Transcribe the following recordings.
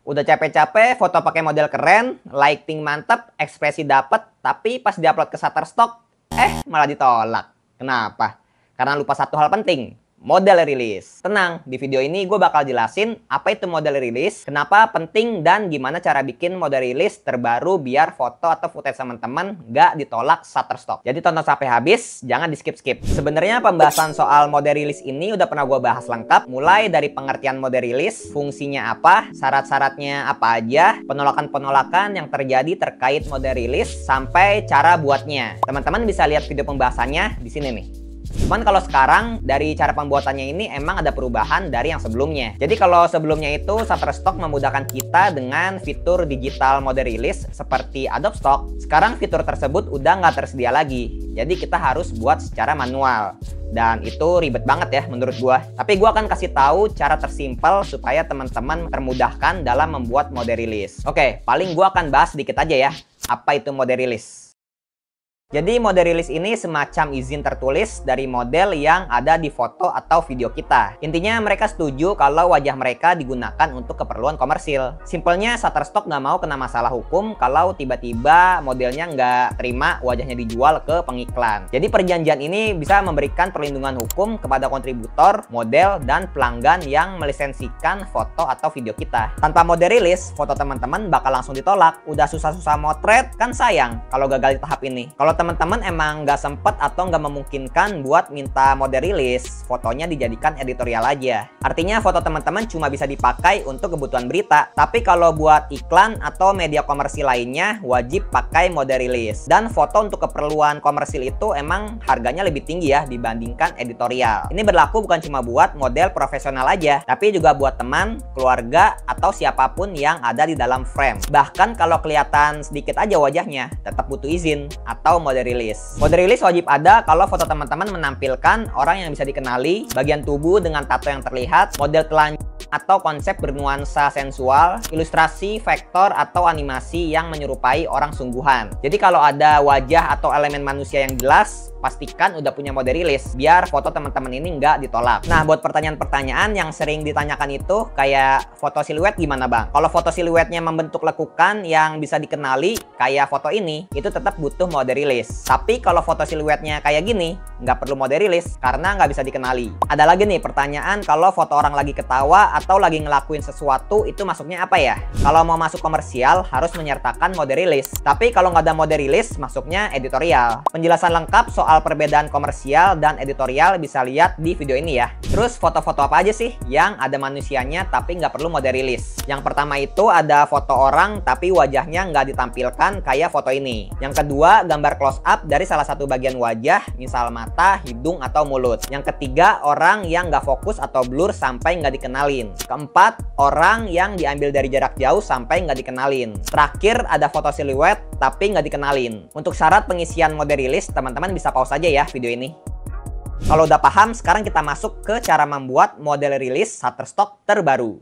Udah capek-capek foto pakai model keren, lighting mantep, ekspresi dapet, tapi pas diupload ke Shutterstock, malah ditolak. Kenapa? Karena lupa satu hal penting, model rilis. Tenang, di video ini gue bakal jelasin apa itu model rilis, kenapa penting, dan gimana cara bikin model rilis terbaru biar foto atau footage teman-teman gak ditolak Shutterstock. Jadi tonton sampai habis, jangan di skip-skip. Sebenarnya pembahasan soal model rilis ini udah pernah gue bahas lengkap, mulai dari pengertian model rilis, fungsinya apa, syarat-syaratnya apa aja, penolakan-penolakan yang terjadi terkait model rilis, sampai cara buatnya. Teman-teman bisa lihat video pembahasannya di sini nih. Cuman kalau sekarang dari cara pembuatannya ini emang ada perubahan dari yang sebelumnya. Jadi kalau sebelumnya itu Shutterstock memudahkan kita dengan fitur digital model release seperti Adobe Stock. Sekarang fitur tersebut udah nggak tersedia lagi. Jadi kita harus buat secara manual. Dan itu ribet banget ya menurut gua. Tapi gua akan kasih tahu cara tersimpel supaya teman-teman termudahkan dalam membuat model release. Oke, paling gua akan bahas sedikit aja ya. Apa itu model release? Jadi model rilis ini semacam izin tertulis dari model yang ada di foto atau video kita. Intinya mereka setuju kalau wajah mereka digunakan untuk keperluan komersil. Simpelnya Shutterstock nggak mau kena masalah hukum kalau tiba-tiba modelnya nggak terima wajahnya dijual ke pengiklan. Jadi perjanjian ini bisa memberikan perlindungan hukum kepada kontributor, model, dan pelanggan yang melisensikan foto atau video kita. Tanpa model rilis, foto teman-teman bakal langsung ditolak. Udah susah-susah motret, kan sayang kalau gagal di tahap ini. Kalau teman-teman emang nggak sempet atau nggak memungkinkan buat minta model rilis, fotonya dijadikan editorial aja. Artinya foto teman-teman cuma bisa dipakai untuk kebutuhan berita. Tapi kalau buat iklan atau media komersil lainnya, wajib pakai model rilis. Dan foto untuk keperluan komersil itu emang harganya lebih tinggi ya dibandingkan editorial. Ini berlaku bukan cuma buat model profesional aja, tapi juga buat teman, keluarga, atau siapapun yang ada di dalam frame. Bahkan kalau kelihatan sedikit aja wajahnya, tetap butuh izin atau model rilis. Model rilis wajib ada kalau foto teman-teman menampilkan orang yang bisa dikenali, bagian tubuh dengan tato yang terlihat, model telanjang atau konsep bernuansa sensual, ilustrasi, vektor, atau animasi yang menyerupai orang sungguhan. Jadi kalau ada wajah atau elemen manusia yang jelas, pastikan udah punya model rilis, biar foto teman-teman ini nggak ditolak. Nah, buat pertanyaan-pertanyaan yang sering ditanyakan itu, kayak foto siluet gimana bang? Kalau foto siluetnya membentuk lekukan yang bisa dikenali, kayak foto ini, itu tetap butuh model rilis. Tapi kalau foto siluetnya kayak gini, nggak perlu model rilis, karena nggak bisa dikenali. Ada lagi nih pertanyaan, kalau foto orang lagi ketawa atau lagi ngelakuin sesuatu, itu masuknya apa ya? Kalau mau masuk komersial, harus menyertakan model rilis. Tapi kalau nggak ada model rilis, masuknya editorial. Penjelasan lengkap soal perbedaan komersial dan editorial bisa lihat di video ini ya. Terus foto-foto apa aja sih yang ada manusianya tapi nggak perlu model rilis? Yang pertama itu ada foto orang tapi wajahnya nggak ditampilkan kayak foto ini. Yang kedua, gambar close up dari salah satu bagian wajah, misal mata, hidung, atau mulut. Yang ketiga, orang yang nggak fokus atau blur sampai nggak dikenalin. Keempat, orang yang diambil dari jarak jauh sampai nggak dikenalin. Terakhir, ada foto siluet tapi nggak dikenalin. Untuk syarat pengisian model rilis, teman-teman bisa pause aja ya video ini. Kalau udah paham, sekarang kita masuk ke cara membuat model rilis Shutterstock terbaru.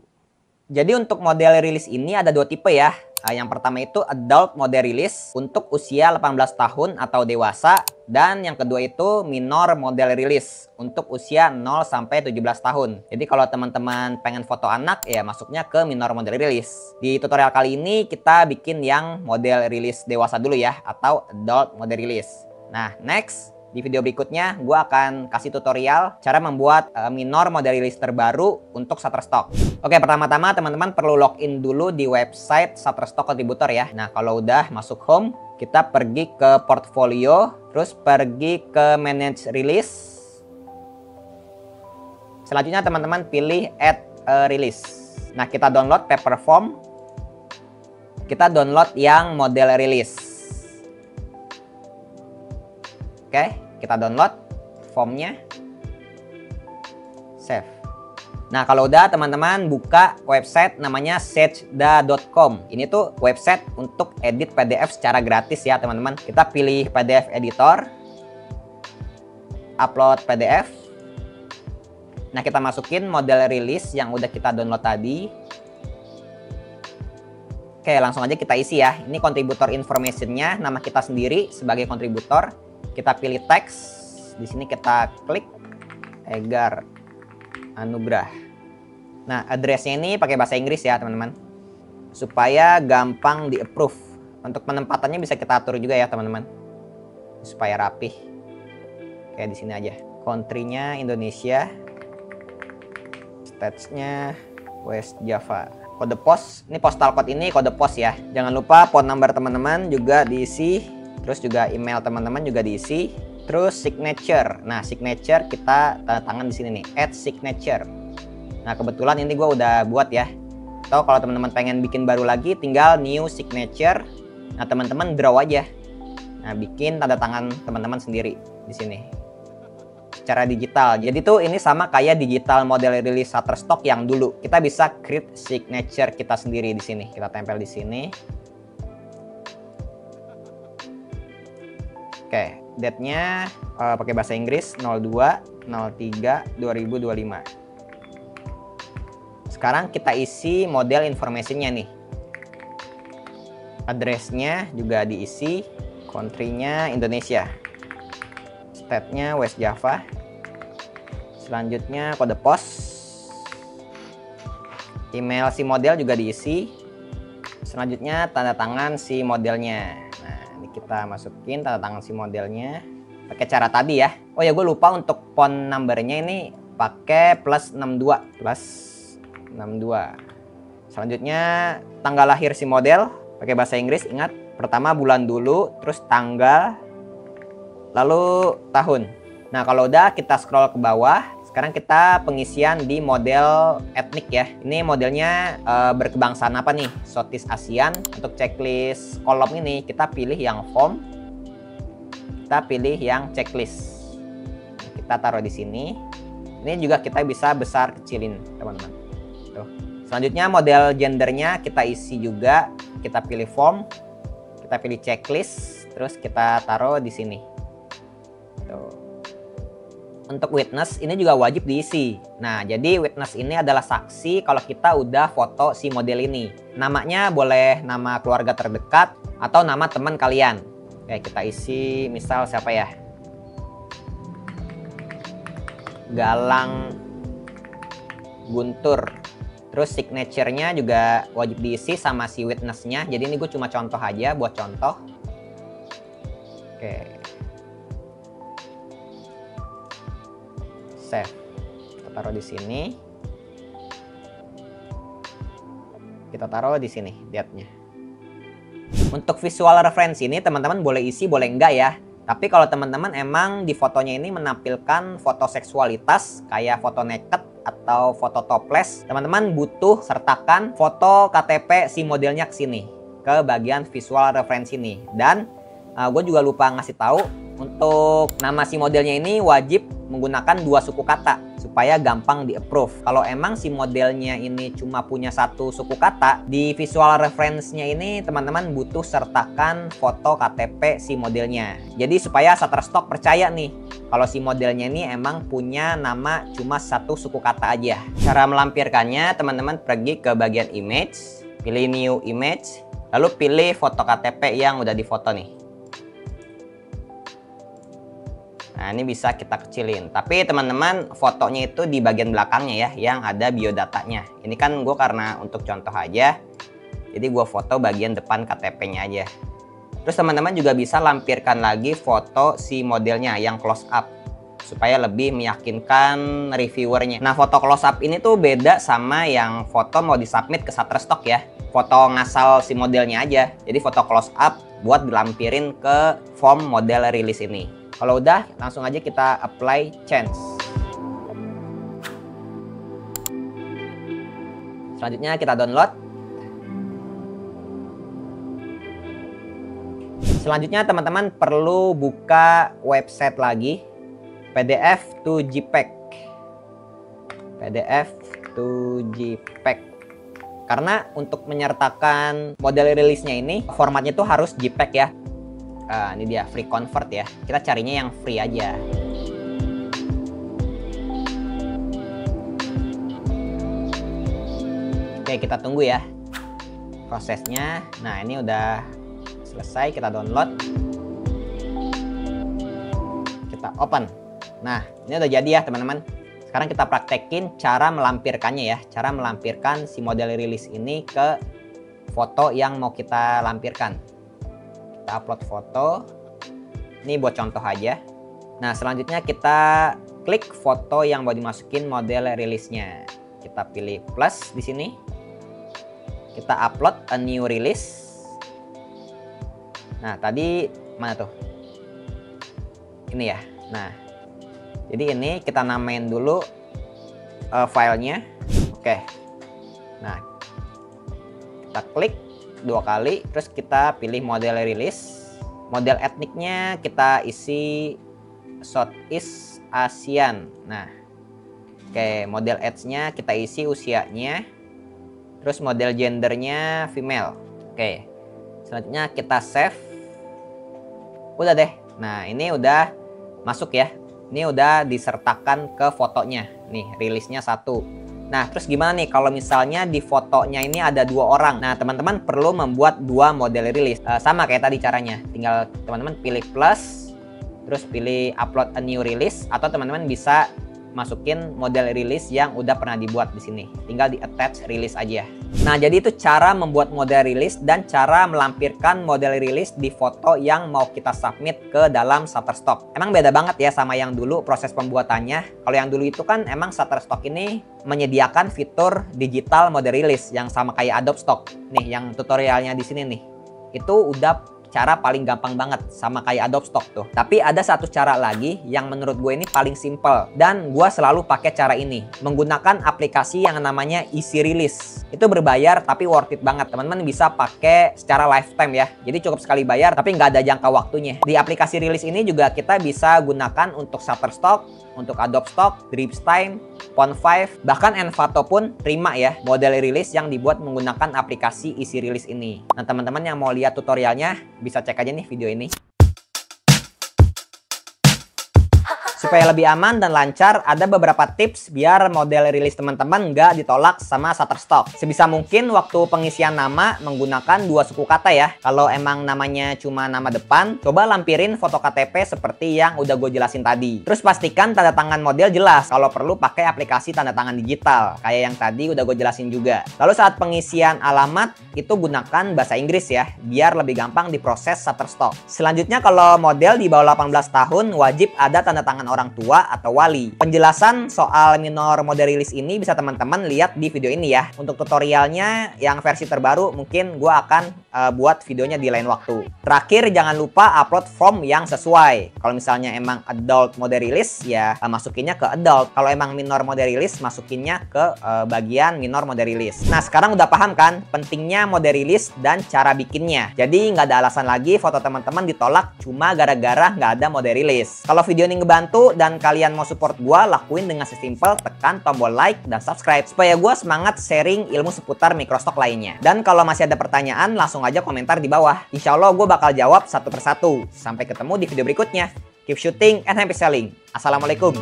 Jadi untuk model rilis ini ada dua tipe ya. Yang pertama itu adult model release untuk usia 18 tahun atau dewasa, dan yang kedua itu minor model release untuk usia 0 sampai 17 tahun. Jadi kalau teman-teman pengen foto anak ya masuknya ke minor model release. Di tutorial kali ini kita bikin yang model release dewasa dulu ya, atau adult model release. Nah, next di video berikutnya gue akan kasih tutorial cara membuat minor model release terbaru untuk Shutterstock. Oke, pertama-tama teman-teman perlu login dulu di website Shutterstock Contributor ya. Nah, kalau udah masuk home, kita pergi ke portfolio, terus pergi ke manage release. Selanjutnya teman-teman pilih add a release. Nah, kita download Paperform. Kita download yang model release. Oke, kita download formnya, save. Nah, kalau udah teman-teman buka website namanya sechda.com. Ini tuh website untuk edit PDF secara gratis ya teman-teman. Kita pilih PDF editor, upload PDF. Nah, kita masukin model release yang udah kita download tadi. Oke, langsung aja kita isi ya. Ini kontributor information-nya, nama kita sendiri sebagai kontributor. Kita pilih teks, di sini kita klik Egar Anugrah. Nah, addressnya ini pakai bahasa Inggris ya teman-teman. supaya gampang di approve. Untuk penempatannya bisa kita atur juga ya teman-teman, supaya rapih. Kayak di sini aja. Country-nya Indonesia, stage-nya West Java. Kode pos, ini postal code ini kode pos ya. Jangan lupa phone number teman-teman juga diisi, terus juga email teman-teman juga diisi. Terus signature. Nah, signature kita tanda tangan di sini nih, add signature. Nah, kebetulan ini gue udah buat ya. Atau kalau teman-teman pengen bikin baru lagi, tinggal new signature. Nah, teman-teman draw aja. Nah, bikin tanda tangan teman-teman sendiri di sini. Secara digital. Jadi tuh ini sama kayak digital model rilis Shutterstock yang dulu. Kita bisa create signature kita sendiri di sini. Kita tempel di sini. Oke, date-nya pakai bahasa Inggris 02/03/2025. Sekarang kita isi model information-nya nih. Address-nya juga diisi, country-nya Indonesia. State-nya West Java. Selanjutnya kode pos. Email si model juga diisi. Selanjutnya tanda tangan si modelnya. Nah, ini kita masukin tanda tangan si modelnya pakai cara tadi ya. Oh ya, gue lupa untuk phone number-nya ini pakai +62. +62. Selanjutnya tanggal lahir si model pakai bahasa Inggris. Ingat, pertama bulan dulu, terus tanggal, lalu tahun. Nah, kalau udah kita scroll ke bawah. Sekarang kita pengisian di model etnik ya. Ini modelnya berkebangsaan apa nih? Southeast Asian. Untuk checklist kolom ini kita pilih yang form. Kita pilih yang checklist. Kita taruh di sini. Ini juga kita bisa besar kecilin, teman-teman. Tuh. Selanjutnya model gendernya kita isi juga. Kita pilih form. Kita pilih checklist. Terus kita taruh di sini. Tuh. Untuk witness ini juga wajib diisi. Nah, jadi witness ini adalah saksi kalau kita udah foto si model ini. Namanya boleh nama keluarga terdekat atau nama teman kalian. Oke, kita isi misal siapa ya? Galang Guntur. Terus signature-nya juga wajib diisi sama si witness-nya. Jadi ini gue cuma contoh aja buat contoh. Oke. Save. Kita taruh di sini. Kita taruh di sini date-nya. Untuk visual reference ini teman-teman boleh isi, boleh enggak ya. Tapi kalau teman-teman emang di fotonya ini menampilkan foto seksualitas kayak foto naked atau foto topless, teman-teman butuh sertakan foto KTP si modelnya ke sini, ke bagian visual reference ini. Dan gue juga lupa ngasih tahu, untuk nama si modelnya ini wajib menggunakan 2 suku kata supaya gampang di approve. Kalau emang si modelnya ini cuma punya 1 suku kata, di visual reference-nya ini teman-teman butuh sertakan foto KTP si modelnya. Jadi supaya Shutterstock percaya nih kalau si modelnya ini emang punya nama cuma 1 suku kata aja. Cara melampirkannya, teman-teman pergi ke bagian image, pilih new image, lalu pilih foto KTP yang udah difoto nih. Nah, ini bisa kita kecilin. Tapi teman-teman fotonya itu di bagian belakangnya ya, yang ada biodatanya. Ini kan gue karena untuk contoh aja, jadi gue foto bagian depan KTP-nya aja. Terus teman-teman juga bisa lampirkan lagi foto si modelnya yang close up, supaya lebih meyakinkan reviewernya. Nah, foto close up ini tuh beda sama yang foto mau disubmit ke Shutterstock ya. Foto ngasal si modelnya aja. Jadi foto close up buat dilampirin ke form model rilis ini. Kalau udah, langsung aja kita apply change. Selanjutnya kita download. Selanjutnya teman-teman perlu buka website lagi. PDF to JPEG. PDF to JPEG. Karena untuk menyertakan model rilisnya ini, formatnya tuh harus JPEG ya. Ini dia free convert ya. Kita carinya yang free aja. Oke, kita tunggu ya prosesnya. Nah, ini udah selesai, kita download. Kita open. Nah, ini udah jadi ya teman-teman. Sekarang kita praktekin cara melampirkannya ya. Cara melampirkan si model rilis ini ke foto yang mau kita lampirkan. Kita upload foto. Ini buat contoh aja. Nah, selanjutnya kita klik foto yang mau dimasukin model rilisnya. Kita pilih plus di sini. Kita upload a new release. Nah, tadi mana tuh? Ini ya. Nah, jadi ini kita namain dulu filenya. Oke. Nah, kita klik 2 kali, terus kita pilih model release. Model etniknya kita isi Southeast Asian. Nah, oke, model age-nya kita isi usianya. Terus model gendernya female. Oke, selanjutnya kita save. Udah deh. Nah, ini udah masuk ya. Ini udah disertakan ke fotonya. Nih, rilisnya 1. Nah, terus gimana nih kalau misalnya di fotonya ini ada 2 orang? Nah, teman-teman perlu membuat 2 model rilis. Sama kayak tadi caranya. Tinggal teman-teman pilih plus, terus pilih upload a new release, atau teman-teman bisa masukin model rilis yang udah pernah dibuat di sini. Tinggal di attach release aja. Nah, jadi itu cara membuat model rilis dan cara melampirkan model rilis di foto yang mau kita submit ke dalam Shutterstock. Emang beda banget ya sama yang dulu proses pembuatannya. Kalau yang dulu itu kan emang Shutterstock ini menyediakan fitur digital model rilis yang sama kayak Adobe Stock. Nih, yang tutorialnya di sini nih. Itu udah cara paling gampang banget sama kayak Adobe Stock tuh. Tapi ada satu cara lagi yang menurut gue ini paling simple dan gue selalu pakai cara ini, menggunakan aplikasi yang namanya Easy Release. Itu berbayar tapi worth it banget. Teman-teman bisa pakai secara lifetime ya. Jadi cukup sekali bayar tapi nggak ada jangka waktunya. Di aplikasi Release ini juga kita bisa gunakan untuk Shutterstock, untuk Adobe Stock, Dripstime, Pond5, bahkan Envato pun terima ya model rilis yang dibuat menggunakan aplikasi Easy Release ini. Nah, teman-teman yang mau lihat tutorialnya bisa cek aja nih video ini. Supaya lebih aman dan lancar, ada beberapa tips biar model rilis teman-teman nggak ditolak sama Shutterstock. Sebisa mungkin waktu pengisian nama menggunakan 2 suku kata ya. Kalau emang namanya cuma nama depan, coba lampirin foto KTP seperti yang udah gue jelasin tadi. Terus pastikan tanda tangan model jelas. Kalau perlu pakai aplikasi tanda tangan digital, kayak yang tadi udah gue jelasin juga. Lalu saat pengisian alamat, itu gunakan bahasa Inggris ya, biar lebih gampang diproses Shutterstock. Selanjutnya kalau model di bawah 18 tahun, wajib ada tanda tangan orang tua atau wali. Penjelasan soal minor model rilis ini bisa teman-teman lihat di video ini ya. Untuk tutorialnya yang versi terbaru mungkin gue akan buat videonya di lain waktu. Terakhir, jangan lupa upload form yang sesuai. Kalau misalnya emang adult model rilis ya masukinnya ke adult. Kalau emang minor model rilis masukinnya ke bagian minor model rilis. Nah, sekarang udah paham kan pentingnya model rilis dan cara bikinnya. Jadi nggak ada alasan lagi foto teman-teman ditolak cuma gara-gara nggak ada model rilis. Kalau video ini ngebantu dan kalian mau support gua, lakuin dengan sesimpel tekan tombol like dan subscribe supaya gua semangat sharing ilmu seputar microstock lainnya. Dan kalau masih ada pertanyaan, langsung aja komentar di bawah. Insya Allah gua bakal jawab satu persatu. Sampai ketemu di video berikutnya. Keep shooting and happy selling. Assalamualaikum.